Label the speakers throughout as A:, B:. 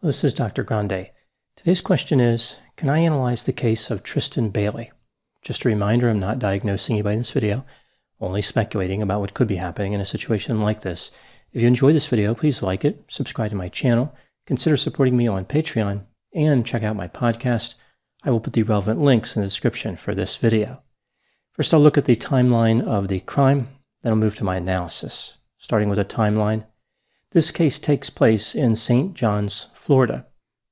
A: This is Dr. Grande. Today's question is, can I analyze the case of Tristyn Bailey? Just a reminder, I'm not diagnosing anybody in this video, only speculating about what could be happening in a situation like this. If you enjoyed this video, please like it, subscribe to my channel, consider supporting me on Patreon, and check out my podcast. I will put the relevant links in the description for this video. First, I'll look at the timeline of the crime, then I'll move to my analysis. Starting with a timeline. This case takes place in St. John's, Florida.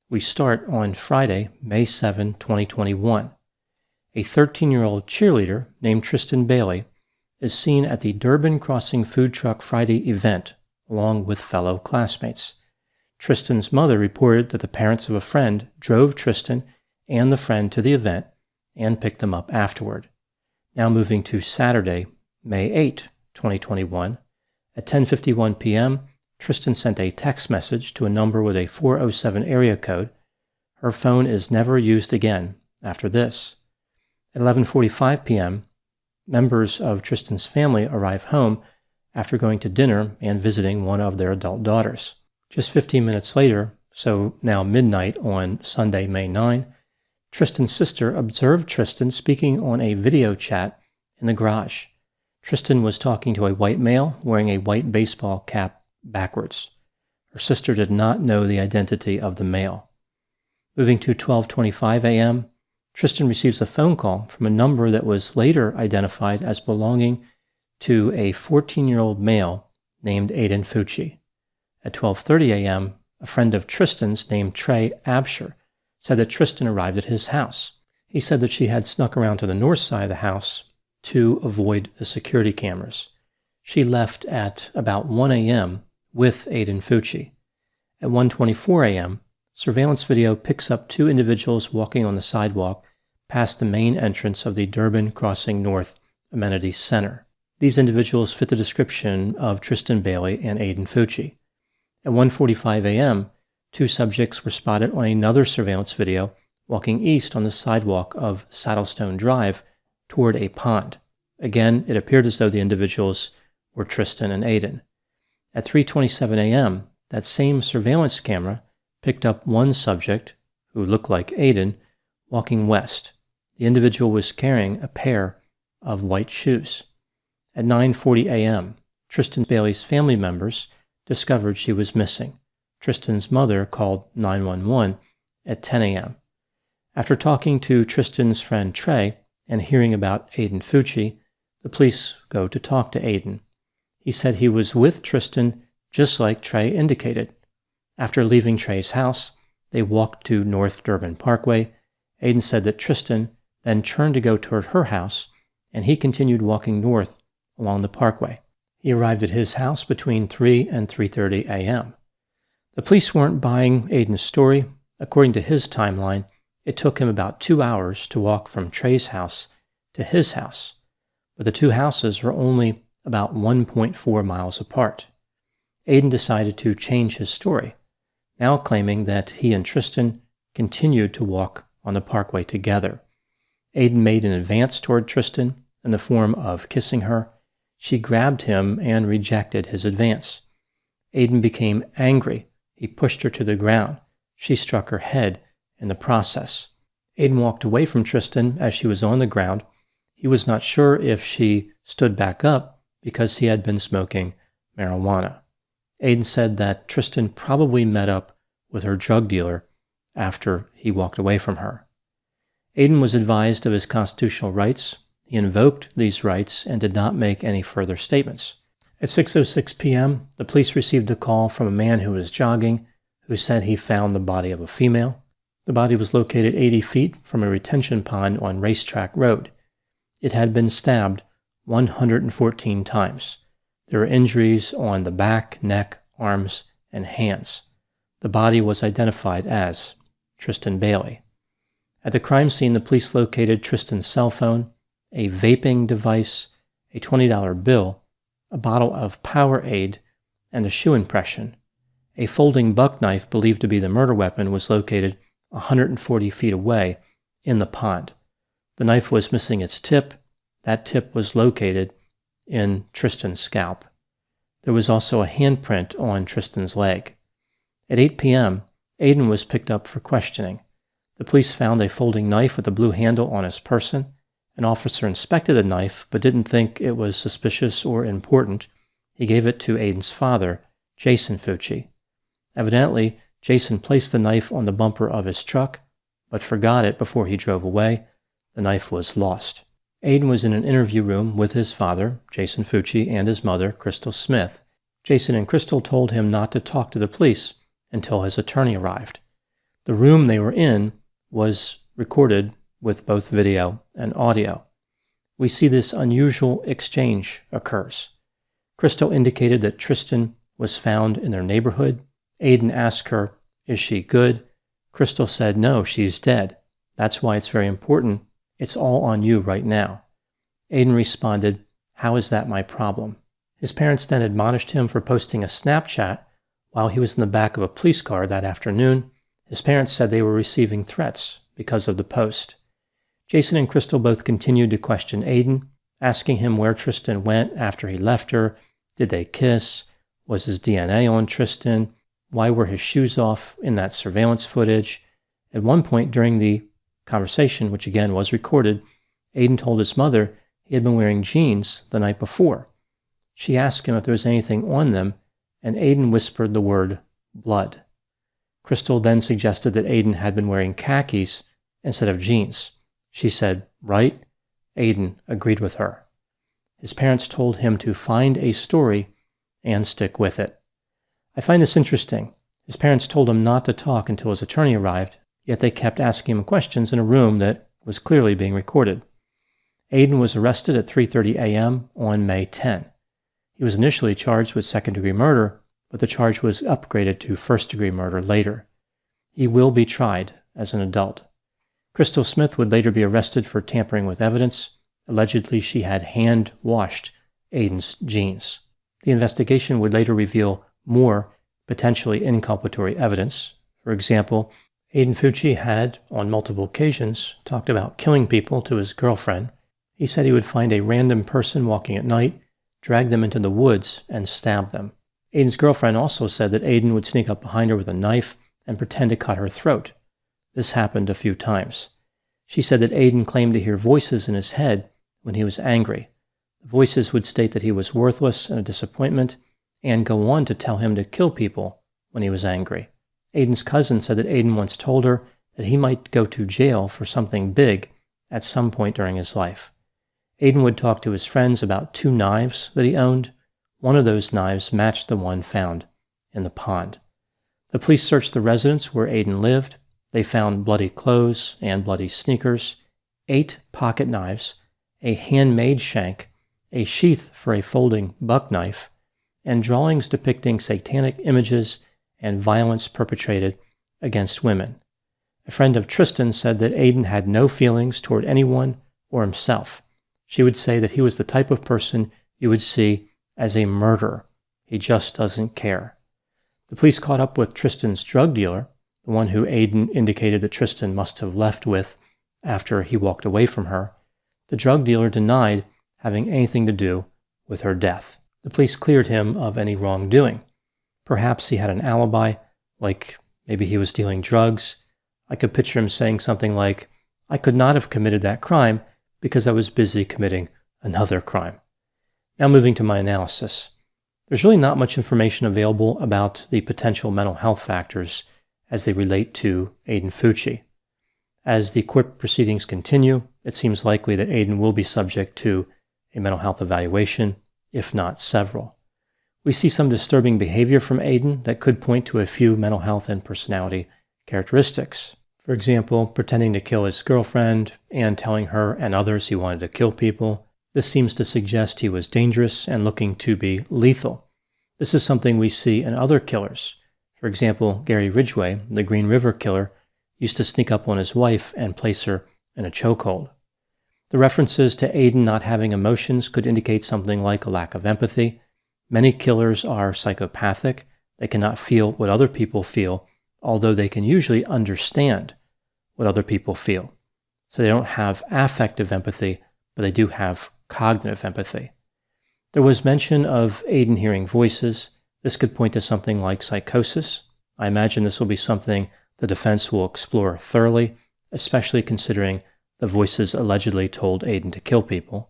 A: We start on Friday, May 7, 2021. A 13-year-old cheerleader named Tristyn Bailey is seen at the Durban Crossing Food Truck Friday event along with fellow classmates. Tristyn's mother reported that the parents of a friend drove Tristyn and the friend to the event and picked them up afterward. Now moving to Saturday, May 8, 2021. At 10:51 p.m., Tristyn sent a text message to a number with a 407 area code. Her phone is never used again after this. At 11:45 p.m., members of Tristyn's family arrive home after going to dinner and visiting one of their adult daughters. Just 15 minutes later, so now midnight on Sunday, May 9, Tristyn's sister observed Tristyn speaking on a video chat in the garage. Tristyn was talking to a white male wearing a white baseball cap backwards. Her sister did not know the identity of the male. Moving to 12:25 a.m., Tristyn receives a phone call from a number that was later identified as belonging to a 14-year-old male named Aiden Fucci. At 12:30 a.m., a friend of Tristyn's named Trey Absher said that Tristyn arrived at his house. He said that she had snuck around to the north side of the house to avoid the security cameras. She left at about 1 a.m. with Aiden Fucci. At 1:24 a.m., surveillance video picks up two individuals walking on the sidewalk past the main entrance of the Durban Crossing North Amenities Center. These individuals fit the description of Tristyn Bailey and Aiden Fucci. At 1:45 a.m., two subjects were spotted on another surveillance video walking east on the sidewalk of Saddlestone Drive toward a pond. Again, it appeared as though the individuals were Tristyn and Aidan. At 3:27 a.m., that same surveillance camera picked up one subject, who looked like Aidan, walking west. The individual was carrying a pair of white shoes. At 9:40 a.m., Tristyn Bailey's family members discovered she was missing. Tristyn's mother called 911 at 10 a.m. After talking to Tristyn's friend Trey and hearing about Aiden Fucci, the police go to talk to Aiden. He said he was with Tristyn just like Trey indicated. After leaving Trey's house, they walked to North Durban Parkway. Aiden said that Tristyn then turned to go toward her house, and he continued walking north along the parkway. He arrived at his house between 3 and 3:30 a.m. The police weren't buying Aiden's story. According to his timeline, it took him about 2 hours to walk from Trey's house to his house, but the two houses were only about 1.4 miles apart. Aiden decided to change his story, now claiming that he and Tristyn continued to walk on the parkway together. Aiden made an advance toward Tristyn in the form of kissing her. She grabbed him and rejected his advance. Aiden became angry. He pushed her to the ground. She struck her head in the process. Aiden walked away from Tristyn as she was on the ground. He was not sure if she stood back up because he had been smoking marijuana. Aiden said that Tristyn probably met up with her drug dealer after he walked away from her. Aiden was advised of his constitutional rights. He invoked these rights and did not make any further statements. At 6:06 p.m., the police received a call from a man who was jogging, who said he found the body of a female. The body was located 80 feet from a retention pond on Racetrack Road. It had been stabbed 114 times. There were injuries on the back, neck, arms, and hands. The body was identified as Tristyn Bailey. At the crime scene, the police located Tristyn's cell phone, a vaping device, a $20 bill, a bottle of Powerade, and a shoe impression. A folding buck knife believed to be the murder weapon was located 140 feet away in the pond. The knife was missing its tip. That tip was located in Tristyn's scalp. There was also a handprint on Tristyn's leg. At 8 p.m., Aiden was picked up for questioning. The police found a folding knife with a blue handle on his person. An officer inspected the knife but didn't think it was suspicious or important. He gave it to Aiden's father, Jason Fucci. Evidently, Jason placed the knife on the bumper of his truck, but forgot it before he drove away. The knife was lost. Aiden was in an interview room with his father, Jason Fucci, and his mother, Crystal Smith. Jason and Crystal told him not to talk to the police until his attorney arrived. The room they were in was recorded with both video and audio. We see this unusual exchange occurs. Crystal indicated that Tristyn was found in their neighborhood. Aiden asked her, "Is she good?" Crystal said, "No, she's dead. That's why it's very important. It's all on you right now." Aiden responded, "How is that my problem?" His parents then admonished him for posting a Snapchat while he was in the back of a police car that afternoon. His parents said they were receiving threats because of the post. Jason and Crystal both continued to question Aiden, asking him where Tristyn went after he left her. Did they kiss? Was his DNA on Tristyn? Why were his shoes off in that surveillance footage? At one point during the conversation, which again was recorded, Aiden told his mother he had been wearing jeans the night before. She asked him if there was anything on them, and Aiden whispered the word blood. Crystal then suggested that Aiden had been wearing khakis instead of jeans. She said, "Right?" Aiden agreed with her. His parents told him to find a story and stick with it. I find this interesting. His parents told him not to talk until his attorney arrived, yet they kept asking him questions in a room that was clearly being recorded. Aiden was arrested at 3:30 a.m. on May 10. He was initially charged with second-degree murder, but the charge was upgraded to first-degree murder later. He will be tried as an adult. Crystal Smith would later be arrested for tampering with evidence. Allegedly, she had hand-washed Aiden's jeans. The investigation would later reveal more potentially inculpatory evidence. For example, Aiden Fucci had, on multiple occasions, talked about killing people to his girlfriend. He said he would find a random person walking at night, drag them into the woods, and stab them. Aiden's girlfriend also said that Aiden would sneak up behind her with a knife and pretend to cut her throat. This happened a few times. She said that Aiden claimed to hear voices in his head when he was angry. The voices would state that he was worthless and a disappointment, and go on to tell him to kill people when he was angry. Aiden's cousin said that Aiden once told her that he might go to jail for something big at some point during his life. Aiden would talk to his friends about 2 knives that he owned. One of those knives matched the one found in the pond. The police searched the residence where Aiden lived. They found bloody clothes and bloody sneakers, 8 pocket knives, a handmade shank, a sheath for a folding buck knife, and drawings depicting satanic images and violence perpetrated against women. A friend of Tristyn said that Aiden had no feelings toward anyone or himself. She would say that he was the type of person you would see as a murderer. He just doesn't care. The police caught up with Tristyn's drug dealer, the one who Aiden indicated that Tristyn must have left with after he walked away from her. The drug dealer denied having anything to do with her death. The police cleared him of any wrongdoing. Perhaps he had an alibi, like maybe he was dealing drugs. I could picture him saying something like, "I could not have committed that crime because I was busy committing another crime." Now moving to my analysis. There's really not much information available about the potential mental health factors as they relate to Aiden Fucci. As the court proceedings continue, it seems likely that Aiden will be subject to a mental health evaluation, if not several. We see some disturbing behavior from Aiden that could point to a few mental health and personality characteristics. For example, pretending to kill his girlfriend and telling her and others he wanted to kill people. This seems to suggest he was dangerous and looking to be lethal. This is something we see in other killers. For example, Gary Ridgway, the Green River killer, used to sneak up on his wife and place her in a chokehold. The references to Aiden not having emotions could indicate something like a lack of empathy. Many killers are psychopathic. They cannot feel what other people feel, although they can usually understand what other people feel. So they don't have affective empathy, but they do have cognitive empathy. There was mention of Aiden hearing voices. This could point to something like psychosis. I imagine this will be something the defense will explore thoroughly, especially considering the voices allegedly told Aiden to kill people.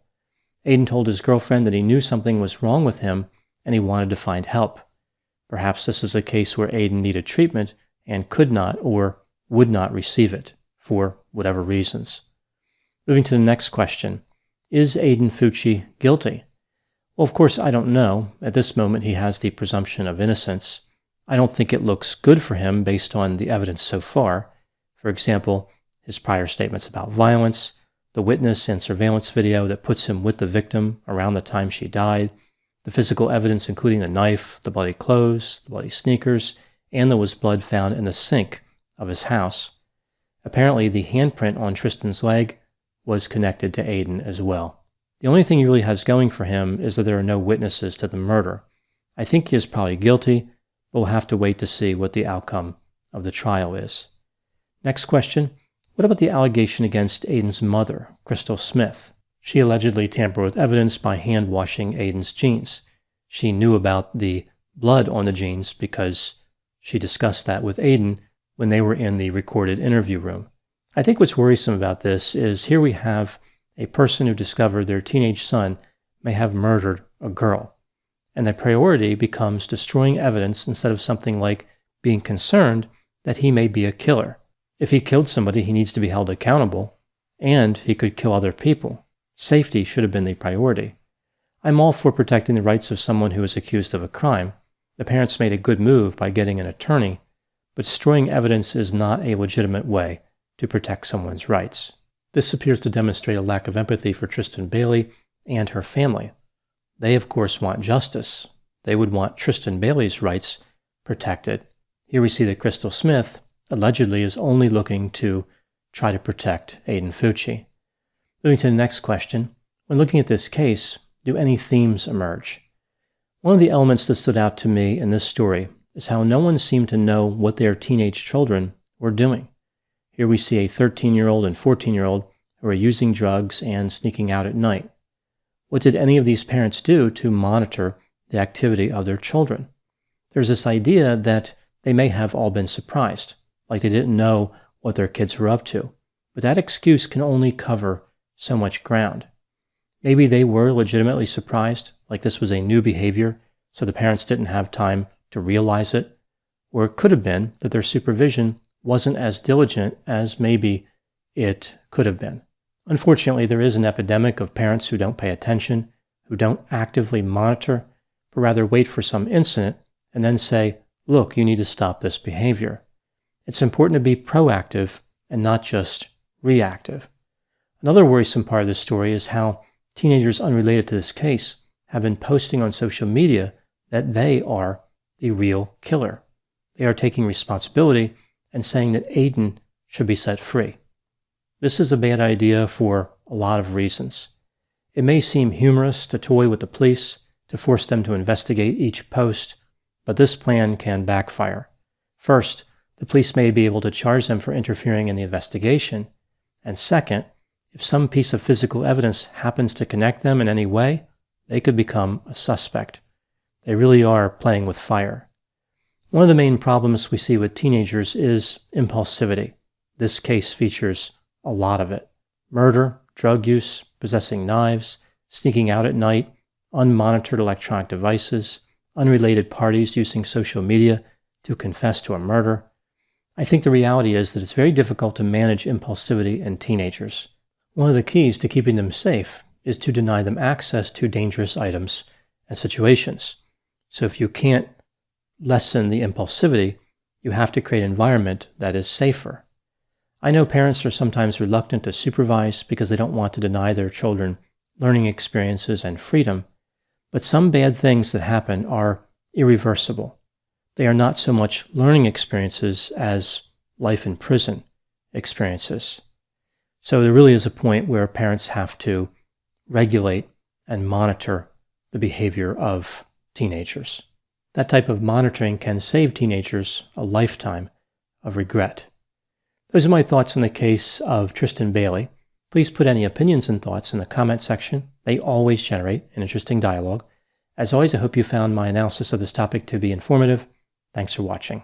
A: Aiden told his girlfriend that he knew something was wrong with him and he wanted to find help. Perhaps this is a case where Aiden needed treatment and could not or would not receive it, for whatever reasons. Moving to the next question. Is Aiden Fucci guilty? Well, of course, I don't know. At this moment, he has the presumption of innocence. I don't think it looks good for him based on the evidence so far. For example, his prior statements about violence, the witness and surveillance video that puts him with the victim around the time she died, the physical evidence including the knife, the bloody clothes, the bloody sneakers, and there was blood found in the sink of his house. Apparently, the handprint on Tristyn's leg was connected to Aiden as well. The only thing he really has going for him is that there are no witnesses to the murder. I think he is probably guilty, but we'll have to wait to see what the outcome of the trial is. Next question. What about the allegation against Aiden's mother, Crystal Smith? She allegedly tampered with evidence by hand-washing Aiden's jeans. She knew about the blood on the jeans because she discussed that with Aiden when they were in the recorded interview room. I think what's worrisome about this is here we have a person who discovered their teenage son may have murdered a girl, and the priority becomes destroying evidence instead of something like being concerned that he may be a killer. If he killed somebody, he needs to be held accountable, and he could kill other people. Safety should have been the priority. I'm all for protecting the rights of someone who is accused of a crime. The parents made a good move by getting an attorney, but destroying evidence is not a legitimate way to protect someone's rights. This appears to demonstrate a lack of empathy for Tristyn Bailey and her family. They, of course, want justice. They would want Tristyn Bailey's rights protected. Here we see that Crystal Smith allegedly is only looking to try to protect Aiden Fucci. Moving to the next question. When looking at this case, do any themes emerge? One of the elements that stood out to me in this story is how no one seemed to know what their teenage children were doing. Here we see a 13-year-old and 14-year-old who are using drugs and sneaking out at night. What did any of these parents do to monitor the activity of their children? There's this idea that they may have all been surprised, like they didn't know what their kids were up to. But that excuse can only cover so much ground. Maybe they were legitimately surprised, like this was a new behavior, so the parents didn't have time to realize it. Or it could have been that their supervision wasn't as diligent as maybe it could have been. Unfortunately, there is an epidemic of parents who don't pay attention, who don't actively monitor, but rather wait for some incident and then say, look, you need to stop this behavior. It's important to be proactive and not just reactive. Another worrisome part of this story is how teenagers unrelated to this case have been posting on social media that they are the real killer. They are taking responsibility and saying that Aiden should be set free. This is a bad idea for a lot of reasons. It may seem humorous to toy with the police, to force them to investigate each post, but this plan can backfire. First, the police may be able to charge them for interfering in the investigation, and second, if some piece of physical evidence happens to connect them in any way, they could become a suspect. They really are playing with fire. One of the main problems we see with teenagers is impulsivity. This case features a lot of it. Murder, drug use, possessing knives, sneaking out at night, unmonitored electronic devices, unrelated parties using social media to confess to a murder. I think the reality is that it's very difficult to manage impulsivity in teenagers. One of the keys to keeping them safe is to deny them access to dangerous items and situations. So if you can't lessen the impulsivity, you have to create an environment that is safer. I know parents are sometimes reluctant to supervise because they don't want to deny their children learning experiences and freedom, but some bad things that happen are irreversible. They are not so much learning experiences as life in prison experiences. So there really is a point where parents have to regulate and monitor the behavior of teenagers. That type of monitoring can save teenagers a lifetime of regret. Those are my thoughts on the case of Tristyn Bailey. Please put any opinions and thoughts in the comment section. They always generate an interesting dialogue. As always, I hope you found my analysis of this topic to be informative. Thanks for watching.